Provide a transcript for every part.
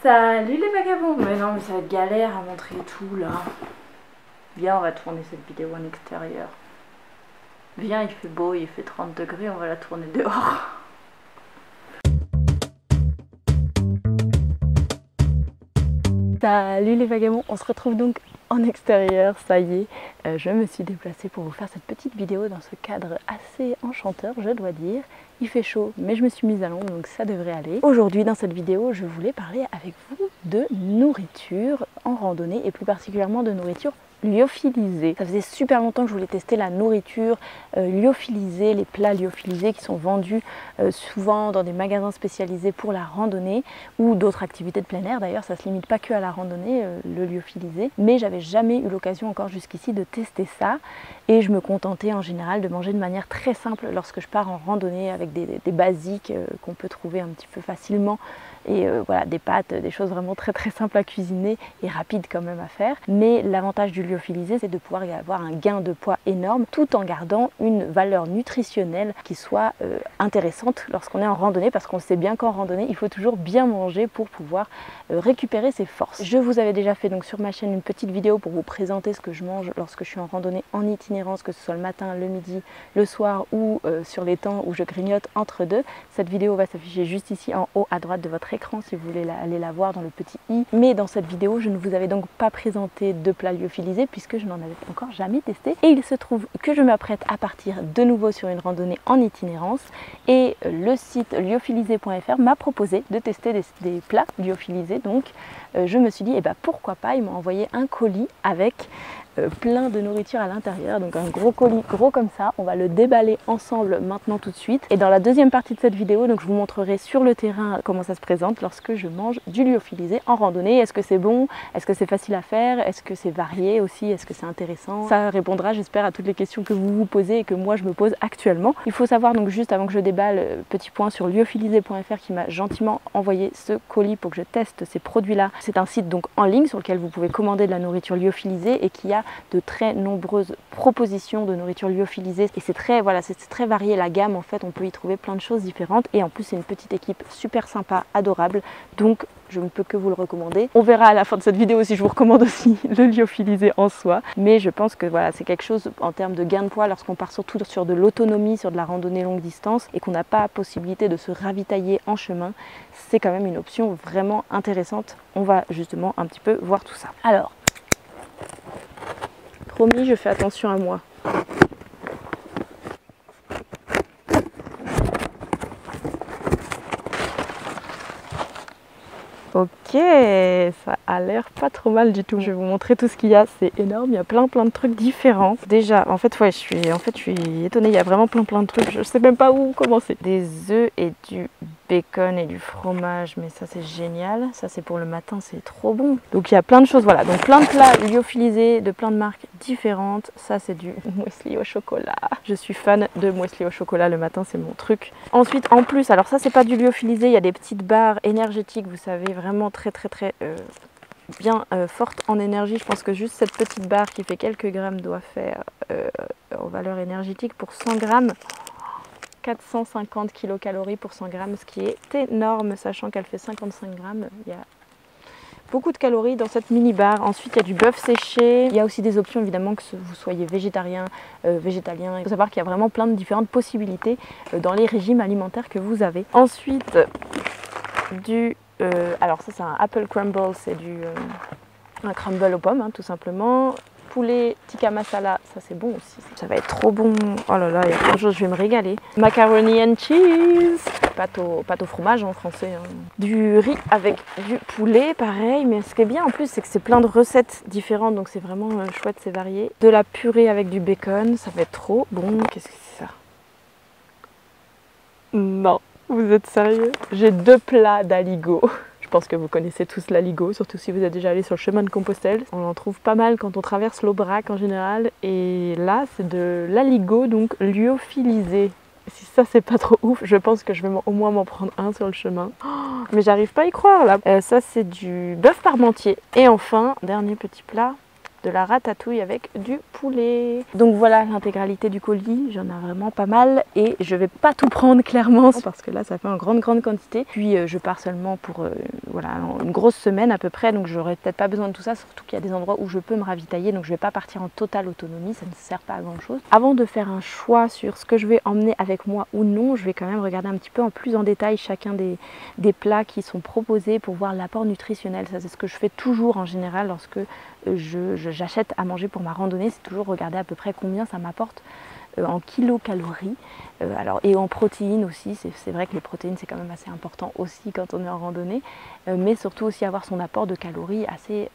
Salut les vagabonds. Mais non, mais ça va être galère à montrer tout là. Viens, on va tourner cette vidéo en extérieur. Viens, il fait beau, il fait 30 degrés, on va la tourner dehors. Salut les vagabonds, on se retrouve donc en extérieur, ça y est. Je me suis déplacée pour vous faire cette petite vidéo dans ce cadre assez enchanteur, je dois dire. Il fait chaud, mais je me suis mise à l'ombre, donc ça devrait aller. Aujourd'hui, dans cette vidéo, je voulais parler avec vous de nourriture en randonnée, et plus particulièrement de nourriture lyophilisée. Ça faisait super longtemps que je voulais tester la nourriture lyophilisée, les plats lyophilisés qui sont vendus souvent dans des magasins spécialisés pour la randonnée ou d'autres activités de plein air. D'ailleurs, ça ne se limite pas que à la randonnée, le lyophilisé. Mais j'avais jamais eu l'occasion encore jusqu'ici de tester ça. Et je me contentais en général de manger de manière très simple lorsque je pars en randonnée avec des basiques qu'on peut trouver un petit peu facilement. Et voilà, des pâtes, des choses vraiment très simples à cuisiner et rapides quand même à faire. Mais l'avantage du lyophilisé, c'est de pouvoir y avoir un gain de poids énorme tout en gardant une valeur nutritionnelle qui soit intéressante lorsqu'on est en randonnée, parce qu'on sait bien qu'en randonnée, il faut toujours bien manger pour pouvoir récupérer ses forces. Je vous avais déjà fait donc sur ma chaîne une petite vidéo pour vous présenter ce que je mange lorsque je suis en randonnée en itinérance, que ce soit le matin, le midi, le soir ou sur les temps où je grignote entre deux. Cette vidéo va s'afficher juste ici en haut à droite de votre écran si vous voulez aller la voir dans le petit i. Mais dans cette vidéo, je ne vous avais donc pas présenté de plat lyophilisé puisque je n'en avais encore jamais testé. Et il se trouve que je m'apprête à partir de nouveau sur une randonnée en itinérance et le site lyophilisé.fr m'a proposé de tester des plats lyophilisés. Donc je me suis dit, pourquoi pas, ils m'ont envoyé un colis avec plein de nourriture à l'intérieur, donc un gros colis gros comme ça. On va le déballer ensemble maintenant tout de suite, et dans la deuxième partie de cette vidéo, donc je vous montrerai sur le terrain comment ça se présente lorsque je mange du lyophilisé en randonnée. Est-ce que c'est bon? Est-ce que c'est facile à faire? Est-ce que c'est varié aussi? Est-ce que c'est intéressant? Ça répondra, j'espère, à toutes les questions que vous vous posez et que moi je me pose actuellement. Il faut savoir, donc juste avant que je déballe, petit point sur lyophilisé.fr qui m'a gentiment envoyé ce colis pour que je teste ces produits là. C'est un site donc en ligne sur lequel vous pouvez commander de la nourriture lyophilisée et qui a de très nombreuses propositions de nourriture lyophilisée, et c'est très varié la gamme. En fait, on peut y trouver plein de choses différentes, et en plus c'est une petite équipe super sympa, adorable, donc je ne peux que vous le recommander. On verra à la fin de cette vidéo si je vous recommande aussi le lyophilisé en soi, mais je pense que voilà, c'est quelque chose en termes de gain de poids lorsqu'on part surtout sur de l'autonomie, sur de la randonnée longue distance et qu'on n'a pas possibilité de se ravitailler en chemin. C'est quand même une option vraiment intéressante. On va justement un petit peu voir tout ça. Alors, promis, je fais attention à moi. Ok, ça a l'air pas trop mal du tout. Je vais vous montrer tout ce qu'il y a, c'est énorme, il y a plein de trucs différents. Déjà, en fait, je suis étonnée, il y a vraiment plein de trucs, je sais même pas où commencer. Des œufs et du bacon et du fromage, mais ça c'est génial. Ça c'est pour le matin, c'est trop bon. Donc il y a plein de choses, voilà, donc plein de plats lyophilisés de plein de marques différentes. Ça c'est du muesli au chocolat. Je suis fan de muesli au chocolat le matin, c'est mon truc. Ensuite, en plus, alors ça c'est pas du lyophilisé, il y a des petites barres énergétiques, vous savez, vraiment très bien forte en énergie. Je pense que juste cette petite barre qui fait quelques grammes doit faire en valeur énergétique pour 100 grammes 450 kilocalories pour 100 grammes, ce qui est énorme, sachant qu'elle fait 55 grammes. Il y a beaucoup de calories dans cette mini barre. Ensuite, il y a du bœuf séché. Il y a aussi des options, évidemment, que vous soyez végétarien, végétalien. Il faut savoir qu'il y a vraiment plein de différentes possibilités dans les régimes alimentaires que vous avez. Ensuite, alors ça c'est un apple crumble, c'est un crumble aux pommes, hein, tout simplement. Poulet tikka masala, ça c'est bon aussi. Ça va être trop bon. Oh là là, il y a plein de choses, je vais me régaler. Macaroni and cheese. Pâte au fromage en français. Hein. Du riz avec du poulet, pareil. Mais ce qui est bien en plus, c'est que c'est plein de recettes différentes. Donc c'est vraiment chouette, c'est varié. De la purée avec du bacon, ça va être trop bon. Qu'est-ce que c'est ça? Non, vous êtes sérieux? J'ai 2 plats d'aligot. Je pense que vous connaissez tous l'aligot, surtout si vous êtes déjà allé sur le chemin de Compostelle. On en trouve pas mal quand on traverse l'Aubrac en général. Et là, c'est de l'aligot, donc lyophilisé. Si ça, c'est pas trop ouf, je pense que je vais au moins m'en prendre un sur le chemin. Oh, mais j'arrive pas à y croire là. Ça, c'est du bœuf parmentier. Et enfin, dernier petit plat, de la ratatouille avec du poulet. Donc voilà l'intégralité du colis, j'en ai vraiment pas mal et je vais pas tout prendre clairement parce que là ça fait en grande quantité. Puis je pars seulement pour voilà, une grosse semaine à peu près, donc j'aurai peut-être pas besoin de tout ça, surtout qu'il y a des endroits où je peux me ravitailler, donc je vais pas partir en totale autonomie, ça ne sert pas à grand chose. Avant de faire un choix sur ce que je vais emmener avec moi ou non, je vais quand même regarder un petit peu en plus en détail chacun des plats qui sont proposés pour voir l'apport nutritionnel. Ça c'est ce que je fais toujours en général lorsque j'achète à manger pour ma randonnée, c'est toujours regarder à peu près combien ça m'apporte en kilocalories. Alors, et en protéines aussi, c'est vrai que les protéines c'est quand même assez important aussi quand on est en randonnée, mais surtout aussi avoir son apport de calories assez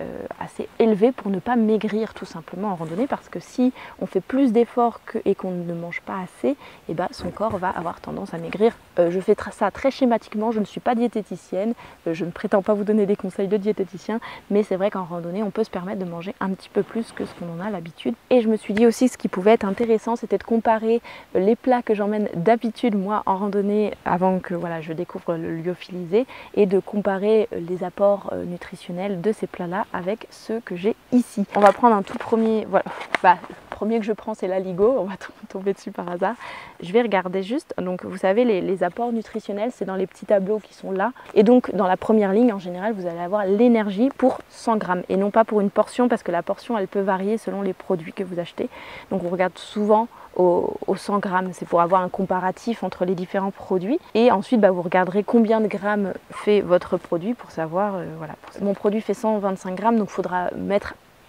élevé pour ne pas maigrir tout simplement en randonnée, parce que si on fait plus d'efforts et qu'on ne mange pas assez, et ben, son corps va avoir tendance à maigrir. Je fais ça très schématiquement, je ne suis pas diététicienne, je ne prétends pas vous donner des conseils de diététicien, mais c'est vrai qu'en randonnée on peut se permettre de manger un petit peu plus que ce qu'on en a l'habitude. Et je me suis dit aussi ce qui pouvait être intéressant, c'était de comparer les plats que j'emmène d'habitude moi en randonnée avant que voilà, je découvre le lyophilisé, et de comparer les apports nutritionnels de ces plats là avec ceux que j'ai ici. On va prendre un tout premier, voilà, le premier que je prends c'est l'aligot, on va tomber dessus par hasard. Je vais regarder juste, donc vous savez les apports nutritionnels c'est dans les petits tableaux qui sont là, et donc dans la première ligne en général vous allez avoir l'énergie pour 100 grammes et non pas pour une portion, parce que la portion elle peut varier selon les produits que vous achetez. Donc on regarde souvent aux 100 grammes, c'est pour avoir un comparatif entre les différents produits, et ensuite vous regarderez combien de grammes fait votre produit pour savoir, voilà, mon produit fait 125 grammes, donc il faudra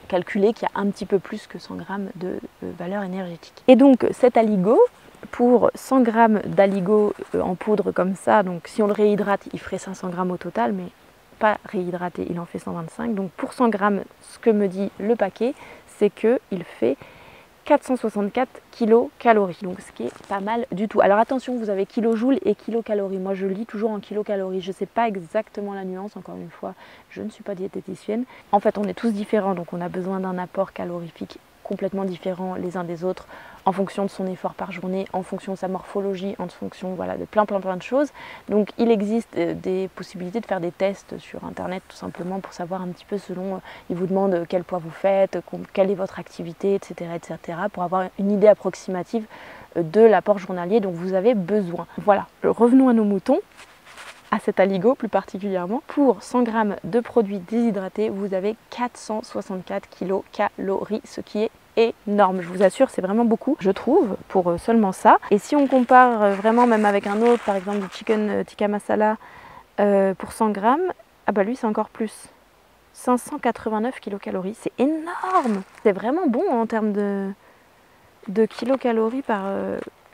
calculer qu'il y a un petit peu plus que 100 grammes de valeur énergétique. Et donc cet aligot, pour 100 grammes d'aligot en poudre comme ça, donc si on le réhydrate il ferait 500 grammes au total, mais pas réhydraté il en fait 125, donc pour 100 grammes ce que me dit le paquet c'est qu'il fait 464 kilocalories, donc ce qui est pas mal du tout. Alors attention, vous avez kilojoules et kilocalories. Moi je lis toujours en kilocalories, je ne sais pas exactement la nuance, encore une fois, je ne suis pas diététicienne. En fait on est tous différents, donc on a besoin d'un apport calorifique complètement différent les uns des autres, en fonction de son effort par journée, en fonction de sa morphologie, en fonction voilà, de plein de choses. Donc il existe des possibilités de faire des tests sur internet tout simplement pour savoir un petit peu selon, ils vous demandent quel poids vous faites, quelle est votre activité, etc. pour avoir une idée approximative de l'apport journalier dont vous avez besoin. Voilà, revenons à nos moutons. À cet aligot plus particulièrement, pour 100 grammes de produits déshydratés, vous avez 464 kilocalories, ce qui est énorme, je vous assure, c'est vraiment beaucoup, je trouve, pour seulement ça. Et si on compare vraiment même avec un autre, par exemple du chicken tikka masala pour 100 grammes, ah bah lui c'est encore plus, 589 kilocalories, c'est énorme. C'est vraiment bon en termes de kilocalories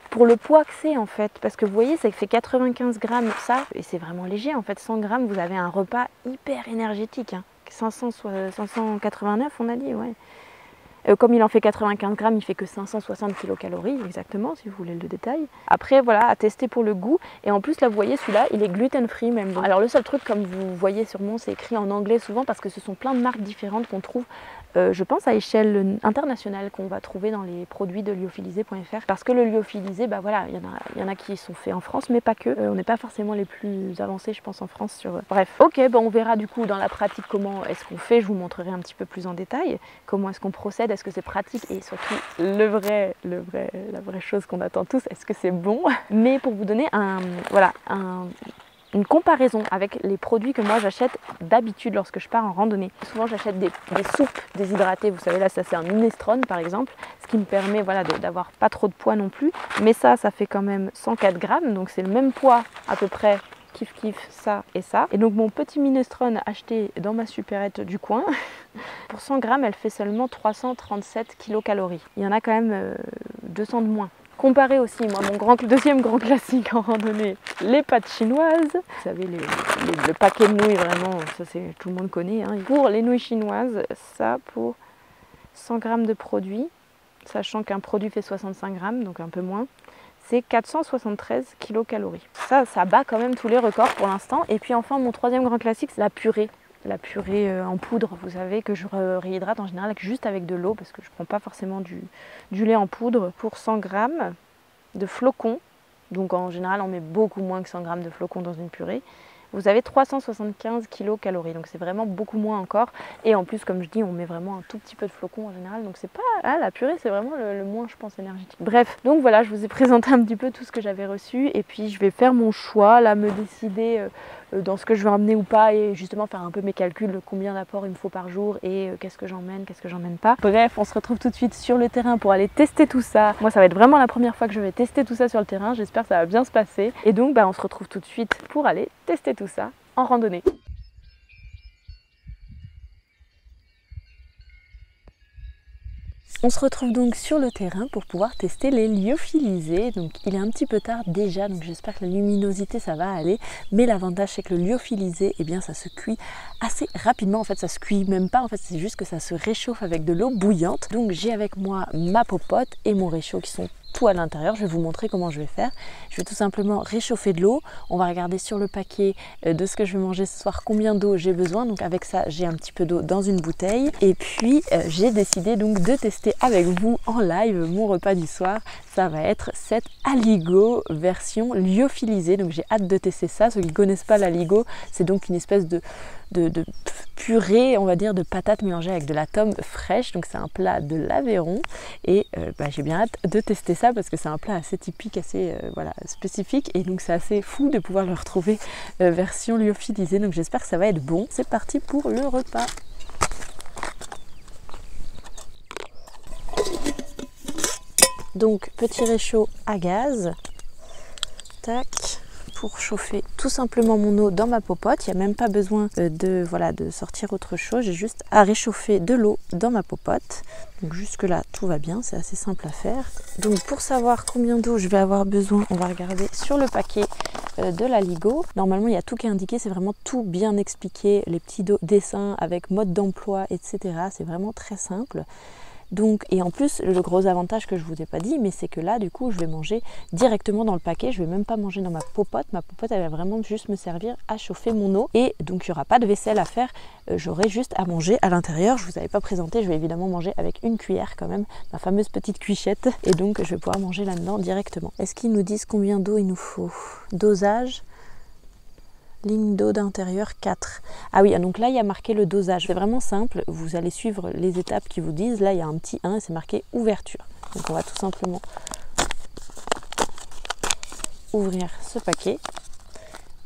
pour le poids que c'est en fait, parce que vous voyez ça fait 95 grammes ça, et c'est vraiment léger en fait. 100 grammes vous avez un repas hyper énergétique, hein. 589 on a dit, ouais. Comme il en fait 95 grammes, il fait que 560 kilocalories exactement, si vous voulez le détail. Après voilà, à tester pour le goût. Et en plus là vous voyez celui-là il est gluten free même. Alors le seul truc, comme vous voyez sûrement, c'est écrit en anglais souvent parce que ce sont plein de marques différentes qu'on trouve je pense à échelle internationale, qu'on va trouver dans les produits de lyophilisé.fr, parce que le lyophilisé, bah voilà, il y en a qui sont faits en France mais pas que, on n'est pas forcément les plus avancés je pense en France sur... Bref, ok, bah on verra du coup dans la pratique comment est-ce qu'on fait, je vous montrerai un petit peu plus en détail comment est-ce qu'on procède, est-ce que c'est pratique, et surtout la vraie chose qu'on attend tous, est-ce que c'est bon. Mais pour vous donner une comparaison avec les produits que moi j'achète d'habitude lorsque je pars en randonnée. Souvent j'achète des soupes déshydratées, vous savez là ça c'est un minestrone par exemple, ce qui me permet voilà, d'avoir pas trop de poids non plus, mais ça fait quand même 104 grammes, donc c'est le même poids à peu près, kiff ça et ça. Et donc mon petit minestrone acheté dans ma supérette du coin, pour 100 grammes elle fait seulement 337 kilocalories. Il y en a quand même 200 de moins. Comparé aussi, moi, mon deuxième grand classique en randonnée, les pâtes chinoises. Vous savez, le paquet de nouilles, vraiment, ça c'est tout le monde connaît. Hein. Pour les nouilles chinoises, ça pour 100 grammes de produit, sachant qu'un produit fait 65 grammes, donc un peu moins, c'est 473 kilocalories. Ça bat quand même tous les records pour l'instant. Et puis enfin, mon troisième grand classique, c'est la purée. La purée en poudre, vous savez, que je réhydrate en général juste avec de l'eau, parce que je ne prends pas forcément du lait en poudre. Pour 100 grammes de flocons, donc en général on met beaucoup moins que 100 grammes de flocons dans une purée, vous avez 375 kcal, donc c'est vraiment beaucoup moins encore. Et en plus, comme je dis, on met vraiment un tout petit peu de flocons en général, donc c'est pas... Ah, la purée, c'est vraiment le moins, je pense, énergétique. Bref, donc voilà, je vous ai présenté un petit peu tout ce que j'avais reçu, et puis je vais faire mon choix, là, me décider dans ce que je vais emmener ou pas, et justement faire un peu mes calculs, combien d'apports il me faut par jour, et qu'est-ce que j'emmène, qu'est-ce que j'emmène pas. Bref, on se retrouve tout de suite sur le terrain pour aller tester tout ça. Moi, ça va être vraiment la première fois que je vais tester tout ça sur le terrain, j'espère que ça va bien se passer. Et donc, on se retrouve tout de suite pour aller tester tout ça en randonnée. On se retrouve donc sur le terrain pour pouvoir tester les lyophilisés. Donc il est un petit peu tard déjà, donc j'espère que la luminosité ça va aller. Mais l'avantage c'est que le lyophilisé, eh bien ça se cuit assez rapidement. En fait ça se cuit même pas, en fait c'est juste que ça se réchauffe avec de l'eau bouillante. Donc j'ai avec moi ma popote et mon réchaud qui sont tout à l'intérieur. Je vais vous montrer comment je vais faire. Je vais tout simplement réchauffer de l'eau. On va regarder sur le paquet de ce que je vais manger ce soir combien d'eau j'ai besoin. Donc avec ça j'ai un petit peu d'eau dans une bouteille. Et puis j'ai décidé donc de tester avec vous en live mon repas du soir. Ça va être cette aligot version lyophilisée. Donc j'ai hâte de tester ça. Ceux qui ne connaissent pas l'aligot, c'est donc une espèce de purée, on va dire, de patates mélangées avec de la tome fraîche. Donc c'est un plat de l'Aveyron et j'ai bien hâte de tester ça parce que c'est un plat assez typique, assez voilà, spécifique, et donc c'est assez fou de pouvoir le retrouver version lyophilisée. Donc j'espère que ça va être bon. C'est parti pour le repas. Donc petit réchaud à gaz, tac, pour chauffer tout simplement mon eau dans ma popote. Il n'y a même pas besoin de sortir autre chose, j'ai juste à réchauffer de l'eau dans ma popote. Donc jusque là tout va bien, c'est assez simple à faire. Donc pour savoir combien d'eau je vais avoir besoin, on va regarder sur le paquet de l'aligot. Normalement il y a tout qui est indiqué, c'est vraiment tout bien expliqué, les petits dessins avec mode d'emploi, etc. C'est vraiment très simple. Donc, et en plus, le gros avantage que je vous ai pas dit, mais c'est que là, du coup, je vais manger directement dans le paquet. Je vais même pas manger dans ma popote. Ma popote, elle va vraiment juste me servir à chauffer mon eau. Et donc, il n'y aura pas de vaisselle à faire. J'aurai juste à manger à l'intérieur. Je vous avais pas présenté. Je vais évidemment manger avec une cuillère quand même, ma fameuse petite cuichette. Et donc, je vais pouvoir manger là-dedans directement. Est-ce qu'ils nous disent combien d'eau il nous faut? Dosage. Ligne d'eau d'intérieur 4. Ah oui, donc là il y a marqué le dosage. C'est vraiment simple, vous allez suivre les étapes qui vous disent. Là il y a un petit 1 et c'est marqué ouverture. Donc on va tout simplement ouvrir ce paquet.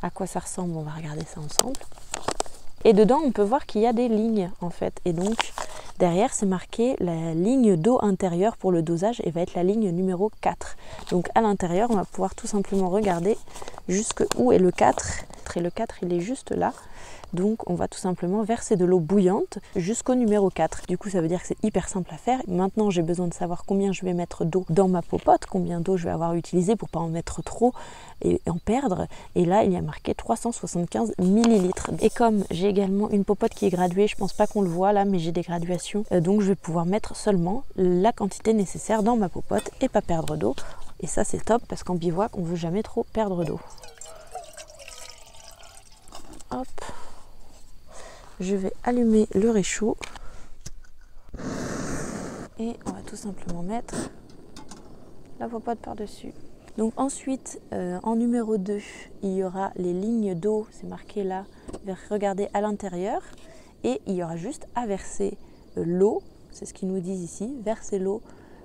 À quoi ça ressemble, on va regarder ça ensemble. Et dedans on peut voir qu'il y a des lignes en fait. Et donc derrière c'est marqué la ligne d'eau intérieure pour le dosage et va être la ligne numéro 4. Donc à l'intérieur on va pouvoir tout simplement regarder jusqu'où est le 4. Et le 4 il est juste là, donc on va tout simplement verser de l'eau bouillante jusqu'au numéro 4. Du coup ça veut dire que c'est hyper simple à faire. Maintenant j'ai besoin de savoir combien je vais mettre d'eau dans ma popote, combien d'eau je vais avoir utilisé pour pas en mettre trop et en perdre. Et là il y a marqué 375 ml. Et comme j'ai également une popote qui est graduée, je pense pas qu'on le voit là, mais j'ai des graduations, donc je vais pouvoir mettre seulement la quantité nécessaire dans ma popote et pas perdre d'eau. Et ça c'est top parce qu'en bivouac on veut jamais trop perdre d'eau. Hop, je vais allumer le réchaud et on va tout simplement mettre la popote par-dessus. Donc ensuite, en numéro 2, il y aura les lignes d'eau, c'est marqué là, regardez à l'intérieur, et il y aura juste à verser l'eau, c'est ce qu'ils nous disent ici, verser l'eau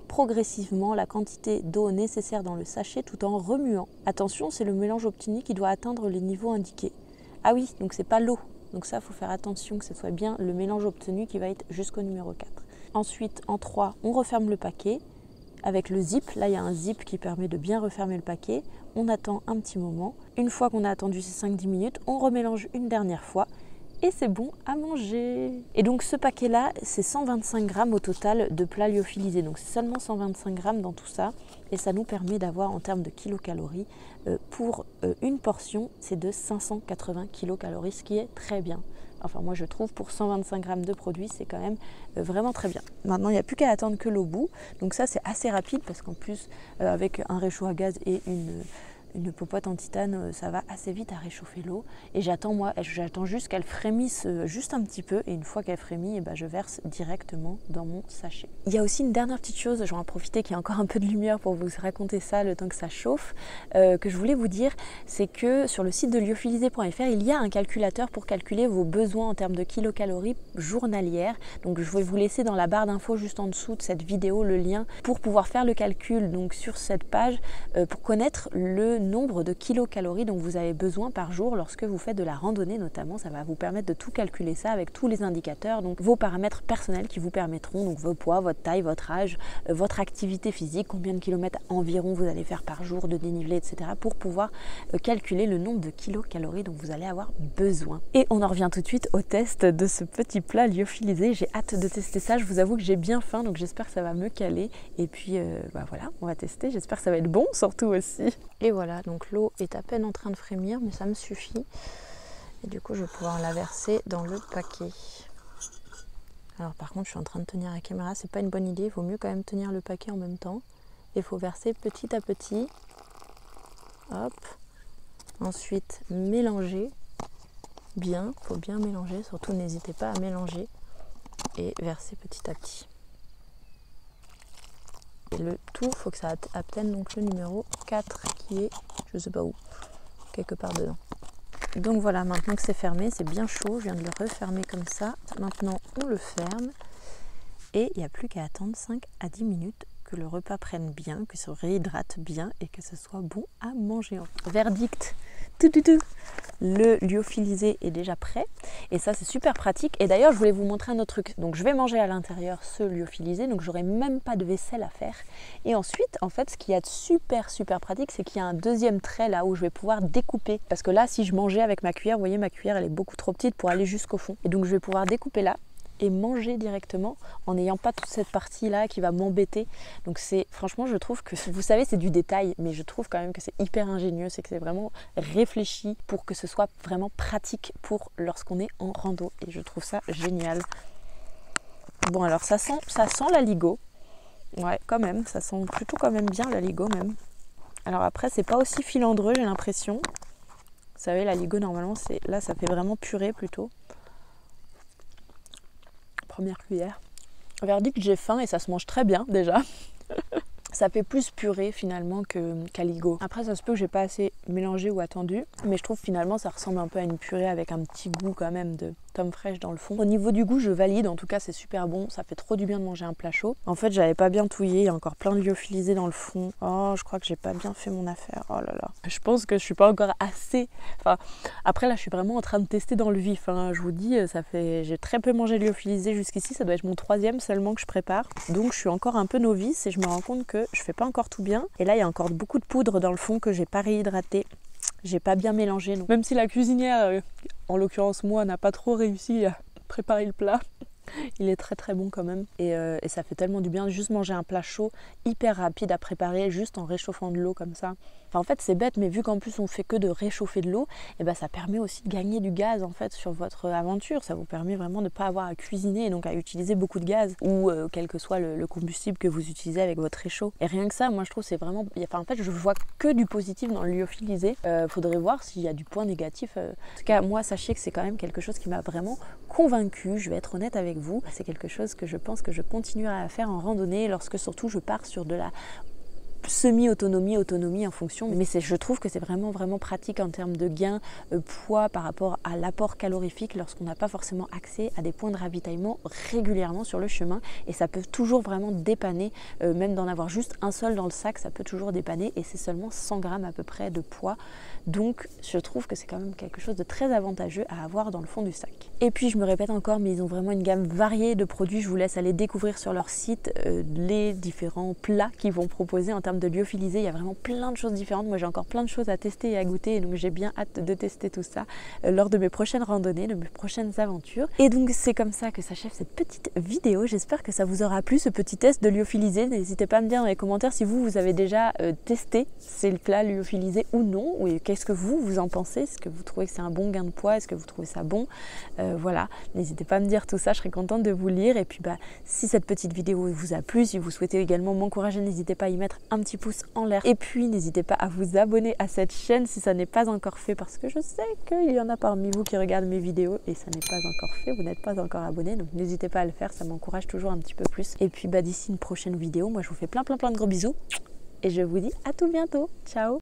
progressivement, la quantité d'eau nécessaire dans le sachet tout en remuant. Attention, c'est le mélange obtenu qui doit atteindre les niveaux indiqués. Ah oui, donc c'est pas l'eau. Donc ça, il faut faire attention que ce soit bien le mélange obtenu qui va être jusqu'au numéro 4. Ensuite, en 3, on referme le paquet avec le zip. Là, il y a un zip qui permet de bien refermer le paquet. On attend un petit moment. Une fois qu'on a attendu ces 5-10 minutes, on remélange une dernière fois et c'est bon à manger. Et donc ce paquet-là, c'est 125 grammes au total de plats lyophilisés. Donc c'est seulement 125 grammes dans tout ça. Et ça nous permet d'avoir en termes de kilocalories, pour une portion, c'est de 580 kilocalories, ce qui est très bien. Enfin moi je trouve pour 125 grammes de produits, c'est quand même vraiment très bien. Maintenant il n'y a plus qu'à attendre que l'eau bout. Donc ça c'est assez rapide parce qu'en plus avec un réchaud à gaz et une popote en titane, ça va assez vite à réchauffer l'eau. Et j'attends juste qu'elle frémisse juste un petit peu. Et une fois qu'elle frémit, et ben, je verse directement dans mon sachet. Il y a aussi une dernière petite chose, je vais en profiter qu'il y a encore un peu de lumière pour vous raconter ça le temps que ça chauffe, que je voulais vous dire, c'est que sur le site de lyophilisé.fr, il y a un calculateur pour calculer vos besoins en termes de kilocalories journalières. Donc je vais vous laisser dans la barre d'infos juste en dessous de cette vidéo le lien pour pouvoir faire le calcul donc sur cette page pour connaître le nombre de kilocalories dont vous avez besoin par jour lorsque vous faites de la randonnée notamment. Ça va vous permettre de tout calculer ça avec tous les indicateurs, donc vos paramètres personnels qui vous permettront, donc vos poids, votre taille, votre âge, votre activité physique, combien de kilomètres environ vous allez faire par jour, de dénivelé, etc. pour pouvoir calculer le nombre de kilocalories dont vous allez avoir besoin. Et on en revient tout de suite au test de ce petit plat lyophilisé. J'ai hâte de tester ça, je vous avoue que j'ai bien faim, donc j'espère que ça va me caler. Et puis voilà, on va tester, j'espère que ça va être bon surtout aussi. Et voilà, donc l'eau est à peine en train de frémir, mais ça me suffit. Et du coup, je vais pouvoir la verser dans le paquet. Alors par contre, je suis en train de tenir la caméra, c'est pas une bonne idée, il vaut mieux quand même tenir le paquet en même temps. Il faut verser petit à petit. Hop. Ensuite, mélanger bien, il faut bien mélanger, surtout n'hésitez pas à mélanger et verser petit à petit. Et le tout, il faut que ça atteigne donc le numéro 4 qui est, je sais pas où, quelque part dedans. Donc voilà, maintenant que c'est fermé, c'est bien chaud, je viens de le refermer comme ça. Maintenant, on le ferme et il n'y a plus qu'à attendre 5 à 10 minutes que le repas prenne bien, que ça réhydrate bien et que ce soit bon à manger. Verdict, le lyophilisé est déjà prêt et ça c'est super pratique. Et d'ailleurs je voulais vous montrer un autre truc. Donc je vais manger à l'intérieur ce lyophilisé, donc j'aurai même pas de vaisselle à faire. Et ensuite en fait ce qu'il y a de super pratique, c'est qu'il y a un deuxième trait là où je vais pouvoir découper. Parce que là si je mangeais avec ma cuillère, vous voyez ma cuillère elle est beaucoup trop petite pour aller jusqu'au fond. Et donc je vais pouvoir découper là et manger directement en n'ayant pas toute cette partie là qui va m'embêter. Donc c'est franchement je trouve que, vous savez c'est du détail, mais je trouve quand même que c'est hyper ingénieux, c'est que c'est vraiment réfléchi pour que ce soit vraiment pratique pour lorsqu'on est en rando et je trouve ça génial. Bon alors ça sent l'aligot, ouais quand même, ça sent plutôt quand même bien l'aligot même. Alors après c'est pas aussi filandreux j'ai l'impression. Vous savez l'aligot normalement c'est là ça fait vraiment purée plutôt. Première cuillère. Verdict, j'ai faim et ça se mange très bien déjà. Ça fait plus purée finalement qu'aligot. Après ça se peut que j'ai pas assez mélangé ou attendu, mais je trouve finalement ça ressemble un peu à une purée avec un petit goût quand même de tomme fraîche dans le fond. Au niveau du goût je valide, en tout cas c'est super bon, ça fait trop du bien de manger un plat chaud. En fait j'avais pas bien touillé, il y a encore plein de lyophilisé dans le fond. Oh je crois que j'ai pas bien fait mon affaire, oh là là. Je pense que je suis pas encore assez, enfin après là je suis vraiment en train de tester dans le vif, hein. Je vous dis j'ai très peu mangé de lyophilisé jusqu'ici, ça doit être mon 3e seulement que je prépare. Donc je suis encore un peu novice et je me rends compte que je fais pas encore tout bien. Et là il y a encore beaucoup de poudre dans le fond que j'ai pas réhydraté. J'ai pas bien mélangé. Donc, même si la cuisinière, en l'occurrence moi, n'a pas trop réussi à préparer le plat, il est très bon quand même. Et ça fait tellement du bien de juste manger un plat chaud, hyper rapide à préparer, juste en réchauffant de l'eau comme ça. Enfin en fait c'est bête, mais vu qu'en plus on fait que de réchauffer de l'eau, et ben ça permet aussi de gagner du gaz en fait sur votre aventure. Ça vous permet vraiment de ne pas avoir à cuisiner et donc à utiliser beaucoup de gaz ou quel que soit le combustible que vous utilisez avec votre réchaud. Et rien que ça, moi je trouve c'est vraiment, enfin en fait je vois que du positif dans le lyophilisé. Faudrait voir s'il y a du point négatif. En tout cas moi sachez que c'est quand même quelque chose qui m'a vraiment convaincue. Je vais être honnête avec vous, c'est quelque chose que je pense que je continuerai à faire en randonnée lorsque surtout je pars sur de la autonomie en fonction, mais je trouve que c'est vraiment pratique en termes de gain poids par rapport à l'apport calorifique lorsqu'on n'a pas forcément accès à des points de ravitaillement régulièrement sur le chemin, et ça peut toujours vraiment dépanner, même d'en avoir juste un seul dans le sac, ça peut toujours dépanner, et c'est seulement 100 grammes à peu près de poids, donc je trouve que c'est quand même quelque chose de très avantageux à avoir dans le fond du sac. Et puis je me répète encore, mais ils ont vraiment une gamme variée de produits, je vous laisse aller découvrir sur leur site les différents plats qu'ils vont proposer en termes de lyophilisé. Il y a vraiment plein de choses différentes. Moi j'ai encore plein de choses à tester et à goûter, et donc j'ai bien hâte de tester tout ça lors de mes prochaines randonnées, de mes prochaines aventures. Et donc c'est comme ça que s'achève cette petite vidéo. J'espère que ça vous aura plu, ce petit test de lyophilisé. N'hésitez pas à me dire dans les commentaires si vous avez déjà testé ces plats lyophilisés ou non, ou qu'est-ce que vous en pensez. Est-ce que vous trouvez que c'est un bon gain de poids? Est-ce que vous trouvez ça bon? Voilà, n'hésitez pas à me dire tout ça, je serais contente de vous lire. Et puis si cette petite vidéo vous a plu, si vous souhaitez également m'encourager, n'hésitez pas à y mettre un petit petit pouce en l'air. Et puis n'hésitez pas à vous abonner à cette chaîne si ça n'est pas encore fait, parce que je sais qu'il y en a parmi vous qui regardent mes vidéos et ça n'est pas encore fait, vous n'êtes pas encore abonné, donc n'hésitez pas à le faire, ça m'encourage toujours un petit peu plus. Et puis d'ici une prochaine vidéo, moi je vous fais plein de gros bisous et je vous dis à tout bientôt. Ciao.